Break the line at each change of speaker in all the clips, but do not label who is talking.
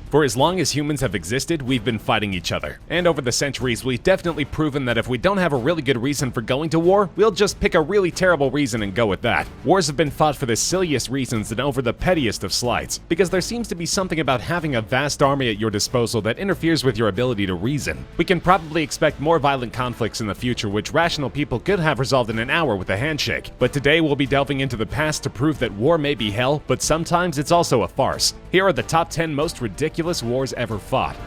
For as long as humans have existed, we've been fighting each other. And over the centuries, we've definitely proven that if we don't have a really good reason for going to war, we'll just pick a really terrible reason and go with that. Wars have been fought for the silliest reasons and over the pettiest of slights, because there seems to be something about having a vast army at your disposal that interferes with your ability to reason. We can probably expect more violent conflicts in the future which rational people could have resolved in an hour with a handshake. But today we'll be delving into the past to prove that war may be hell, but sometimes it's also a farce. Here are the top 10 most ridiculous wars ever fought.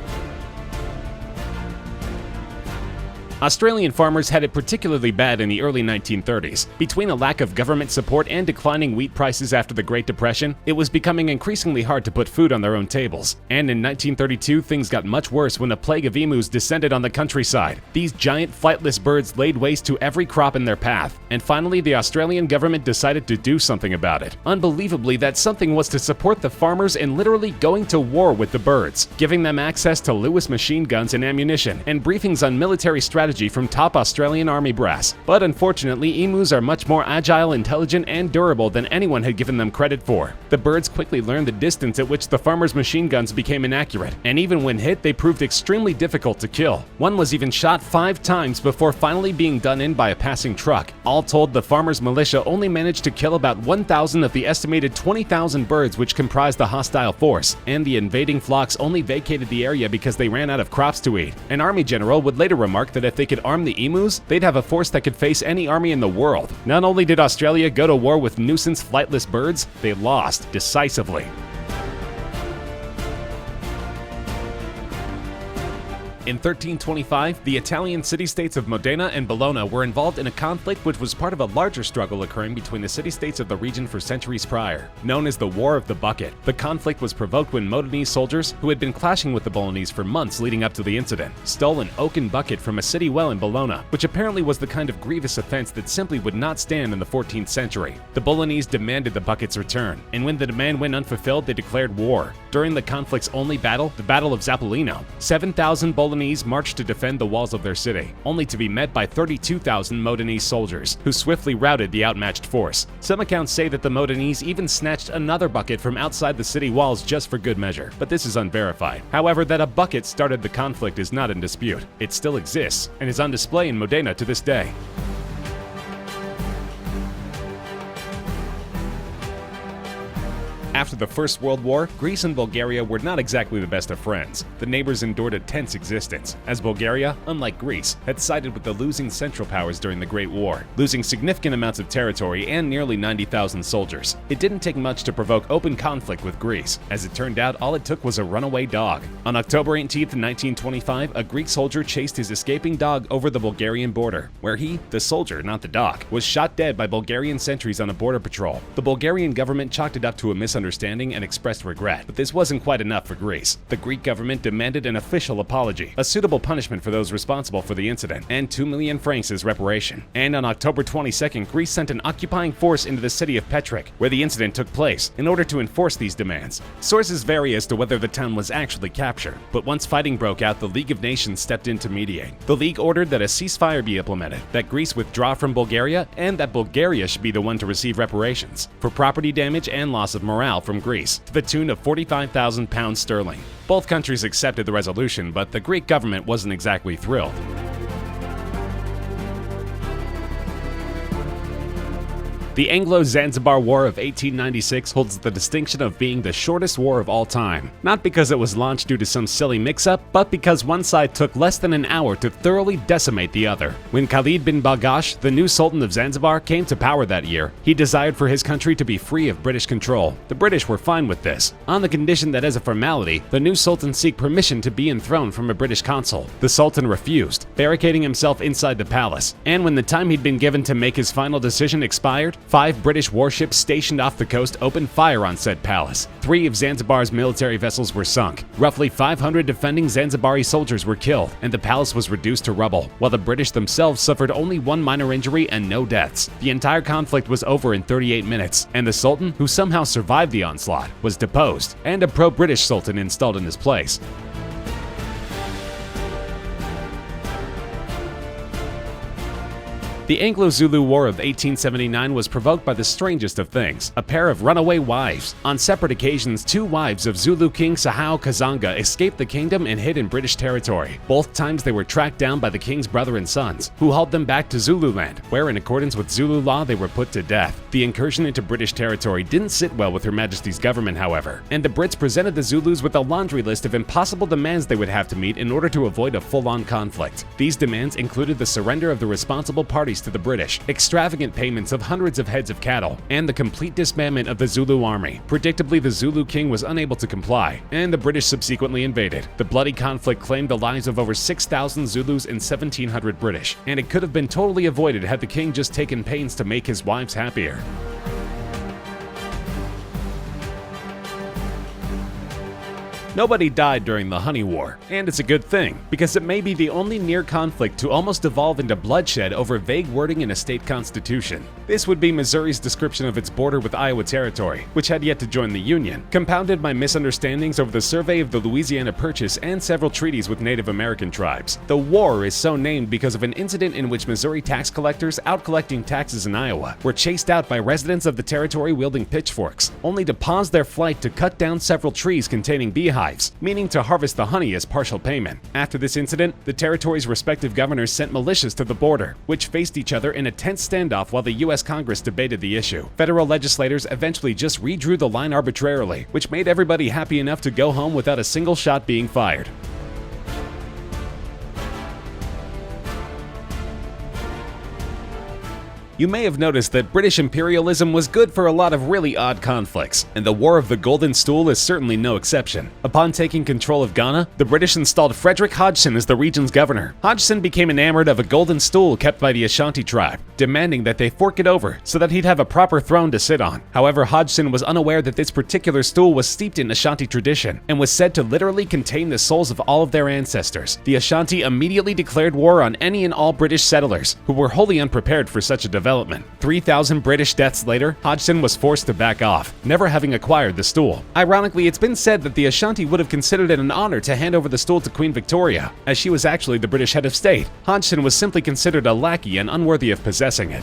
Australian farmers had it particularly bad in the early 1930s. Between a lack of government support and declining wheat prices after the Great Depression, it was becoming increasingly hard to put food on their own tables. And in 1932, things got much worse when a plague of emus descended on the countryside. These giant flightless birds laid waste to every crop in their path. And finally, the Australian government decided to do something about it. Unbelievably, that something was to support the farmers in literally going to war with the birds, giving them access to Lewis machine guns and ammunition, and briefings on military strategy from top Australian army brass. But unfortunately, emus are much more agile, intelligent, and durable than anyone had given them credit for. The birds quickly learned the distance at which the farmers' machine guns became inaccurate, and even when hit, they proved extremely difficult to kill. One was even shot 5 times before finally being done in by a passing truck. All told, the farmers' militia only managed to kill about 1,000 of the estimated 20,000 birds which comprised the hostile force, and the invading flocks only vacated the area because they ran out of crops to eat. An army general would later remark that if they could arm the emus, they'd have a force that could face any army in the world. Not only did Australia go to war with nuisance flightless birds, they lost decisively. In 1325, the Italian city-states of Modena and Bologna were involved in a conflict which was part of a larger struggle occurring between the city-states of the region for centuries prior. Known as the War of the Bucket, the conflict was provoked when Modenese soldiers, who had been clashing with the Bolognese for months leading up to the incident, stole an oaken bucket from a city well in Bologna, which apparently was the kind of grievous offense that simply would not stand in the 14th century. The Bolognese demanded the bucket's return, and when the demand went unfulfilled, they declared war. During the conflict's only battle, the Battle of Zappolino, 7,000 Bolognese marched to defend the walls of their city, only to be met by 32,000 Modenese soldiers, who swiftly routed the outmatched force. Some accounts say that the Modenese even snatched another bucket from outside the city walls just for good measure, but this is unverified. However, that a bucket started the conflict is not in dispute. It still exists, and is on display in Modena to this day. After the First World War, Greece and Bulgaria were not exactly the best of friends. The neighbors endured a tense existence, as Bulgaria, unlike Greece, had sided with the losing Central Powers during the Great War, losing significant amounts of territory and nearly 90,000 soldiers. It didn't take much to provoke open conflict with Greece. As it turned out, all it took was a runaway dog. On October 18, 1925, a Greek soldier chased his escaping dog over the Bulgarian border, where he, the soldier, not the dog, was shot dead by Bulgarian sentries on a border patrol. The Bulgarian government chalked it up to a misunderstanding and expressed regret, but this wasn't quite enough for Greece. The Greek government demanded an official apology, a suitable punishment for those responsible for the incident, and 2 million francs as reparation. And on October 22nd, Greece sent an occupying force into the city of Petric, where the incident took place, in order to enforce these demands. Sources vary as to whether the town was actually captured, but once fighting broke out, the League of Nations stepped in to mediate. The League ordered that a ceasefire be implemented, that Greece withdraw from Bulgaria, and that Bulgaria should be the one to receive reparations for property damage and loss of morale from Greece, to the tune of 45,000 pounds sterling. Both countries accepted the resolution, but the Greek government wasn't exactly thrilled. The Anglo-Zanzibar War of 1896 holds the distinction of being the shortest war of all time, not because it was launched due to some silly mix-up, but because one side took less than an hour to thoroughly decimate the other. When Khalid bin Bargash, the new Sultan of Zanzibar, came to power that year, he desired for his country to be free of British control. The British were fine with this, on the condition that as a formality, the new Sultan seek permission to be enthroned from a British consul. The Sultan refused, barricading himself inside the palace, and when the time he'd been given to make his final decision expired, 5 British warships stationed off the coast opened fire on said palace. 3 of Zanzibar's military vessels were sunk. Roughly 500 defending Zanzibari soldiers were killed, and the palace was reduced to rubble, while the British themselves suffered only 1 minor injury and no deaths. The entire conflict was over in 38 minutes, and the Sultan, who somehow survived the onslaught, was deposed, and a pro-British Sultan installed in his place. The Anglo-Zulu War of 1879 was provoked by the strangest of things, a pair of runaway wives. On separate occasions, two wives of Zulu King Sahau Kazanga escaped the kingdom and hid in British territory. Both times they were tracked down by the king's brother and sons, who hauled them back to Zululand, where in accordance with Zulu law they were put to death. The incursion into British territory didn't sit well with Her Majesty's government, however, and the Brits presented the Zulus with a laundry list of impossible demands they would have to meet in order to avoid a full-on conflict. These demands included the surrender of the responsible parties to the British, extravagant payments of hundreds of heads of cattle, and the complete disbandment of the Zulu army. Predictably, the Zulu king was unable to comply, and the British subsequently invaded. The bloody conflict claimed the lives of over 6,000 Zulus and 1,700 British, and it could have been totally avoided had the king just taken pains to make his wives happier. Nobody died during the Honey War, and it's a good thing, because it may be the only near conflict to almost devolve into bloodshed over vague wording in a state constitution. This would be Missouri's description of its border with Iowa Territory, which had yet to join the Union, compounded by misunderstandings over the survey of the Louisiana Purchase and several treaties with Native American tribes. The war is so named because of an incident in which Missouri tax collectors, out collecting taxes in Iowa, were chased out by residents of the territory wielding pitchforks, only to pause their flight to cut down several trees containing beehives, meaning to harvest the honey as partial payment. After this incident, the territory's respective governors sent militias to the border, which faced each other in a tense standoff while the U.S. Congress debated the issue. Federal legislators eventually just redrew the line arbitrarily, which made everybody happy enough to go home without a single shot being fired. You may have noticed that British imperialism was good for a lot of really odd conflicts, and the War of the Golden Stool is certainly no exception. Upon taking control of Ghana, the British installed Frederick Hodgson as the region's governor. Hodgson became enamored of a golden stool kept by the Ashanti tribe, demanding that they fork it over so that he'd have a proper throne to sit on. However, Hodgson was unaware that this particular stool was steeped in Ashanti tradition and was said to literally contain the souls of all of their ancestors. The Ashanti immediately declared war on any and all British settlers, who were wholly unprepared for such a development. 3,000 British deaths later, Hodgson was forced to back off, never having acquired the stool. Ironically, it's been said that the Ashanti would have considered it an honor to hand over the stool to Queen Victoria, as she was actually the British head of state. Hodgson was simply considered a lackey and unworthy of possessing it.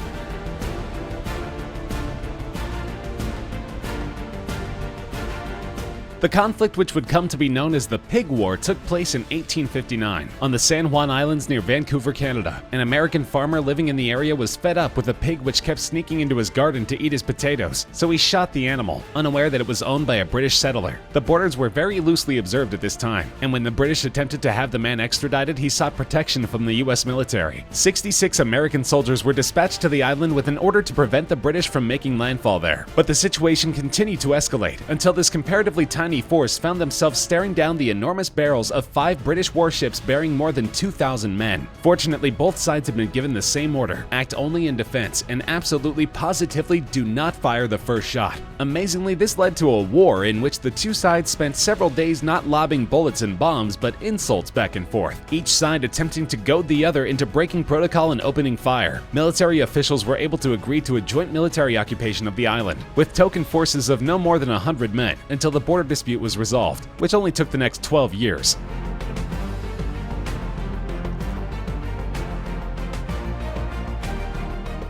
The conflict, which would come to be known as the Pig War, took place in 1859 on the San Juan Islands near Vancouver, Canada. An American farmer living in the area was fed up with a pig which kept sneaking into his garden to eat his potatoes, so he shot the animal, unaware that it was owned by a British settler. The borders were very loosely observed at this time, and when the British attempted to have the man extradited, he sought protection from the U.S. military. 66 American soldiers were dispatched to the island with an order to prevent the British from making landfall there. But the situation continued to escalate until this comparatively tiny force found themselves staring down the enormous barrels of 5 British warships bearing more than 2,000 men. Fortunately, both sides had been given the same order: act only in defense and absolutely positively do not fire the first shot. Amazingly, this led to a war in which the two sides spent several days not lobbing bullets and bombs but insults back and forth, each side attempting to goad the other into breaking protocol and opening fire. Military officials were able to agree to a joint military occupation of the island, with token forces of no more than 100 men, until the border dispute was resolved, which only took the next 12 years.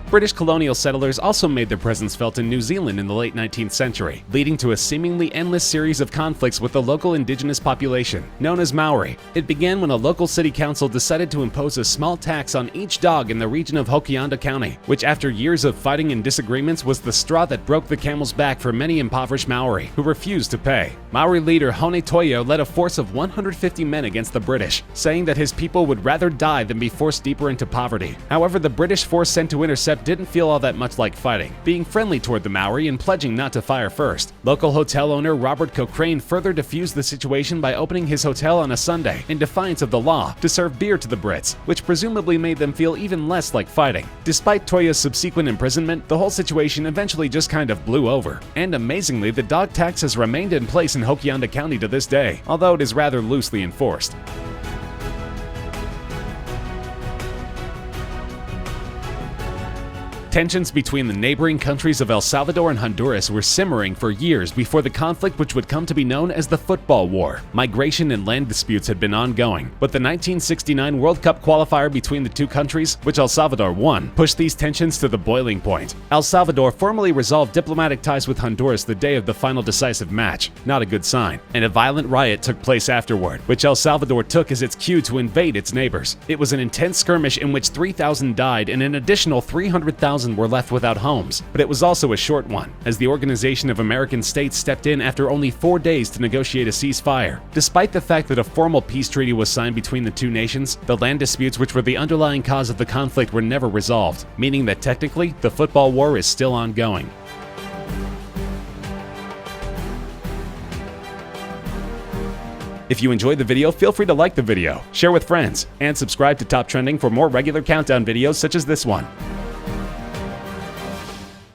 British colonial settlers also made their presence felt in New Zealand in the late 19th century, leading to a seemingly endless series of conflicts with the local indigenous population, known as Maori. It began when a local city council decided to impose a small tax on each dog in the region of Hokianda County, which after years of fighting and disagreements was the straw that broke the camel's back for many impoverished Maori, who refused to pay. Maori leader Hone Toyo led a force of 150 men against the British, saying that his people would rather die than be forced deeper into poverty. However, the British force sent to intercept didn't feel all that much like fighting, being friendly toward the Maori and pledging not to fire first. Local hotel owner Robert Cochrane further diffused the situation by opening his hotel on a Sunday, in defiance of the law, to serve beer to the Brits, which presumably made them feel even less like fighting. Despite Toya's subsequent imprisonment, the whole situation eventually just kind of blew over. And amazingly, the dog tax has remained in place in Hokianda County to this day, although it is rather loosely enforced. Tensions between the neighboring countries of El Salvador and Honduras were simmering for years before the conflict, which would come to be known as the Football War. Migration and land disputes had been ongoing, but the 1969 World Cup qualifier between the two countries, which El Salvador won, pushed these tensions to the boiling point. El Salvador formally resolved diplomatic ties with Honduras the day of the final decisive match, not a good sign, and a violent riot took place afterward, which El Salvador took as its cue to invade its neighbors. It was an intense skirmish in which 3,000 died and an additional 300,000 were left without homes, but it was also a short one, as the Organization of American States stepped in after only 4 days to negotiate a ceasefire. Despite the fact that a formal peace treaty was signed between the two nations, the land disputes which were the underlying cause of the conflict were never resolved, meaning that technically, the football war is still ongoing. If you enjoyed the video, feel free to like the video, share with friends, and subscribe to Top Trending for more regular countdown videos such as this one.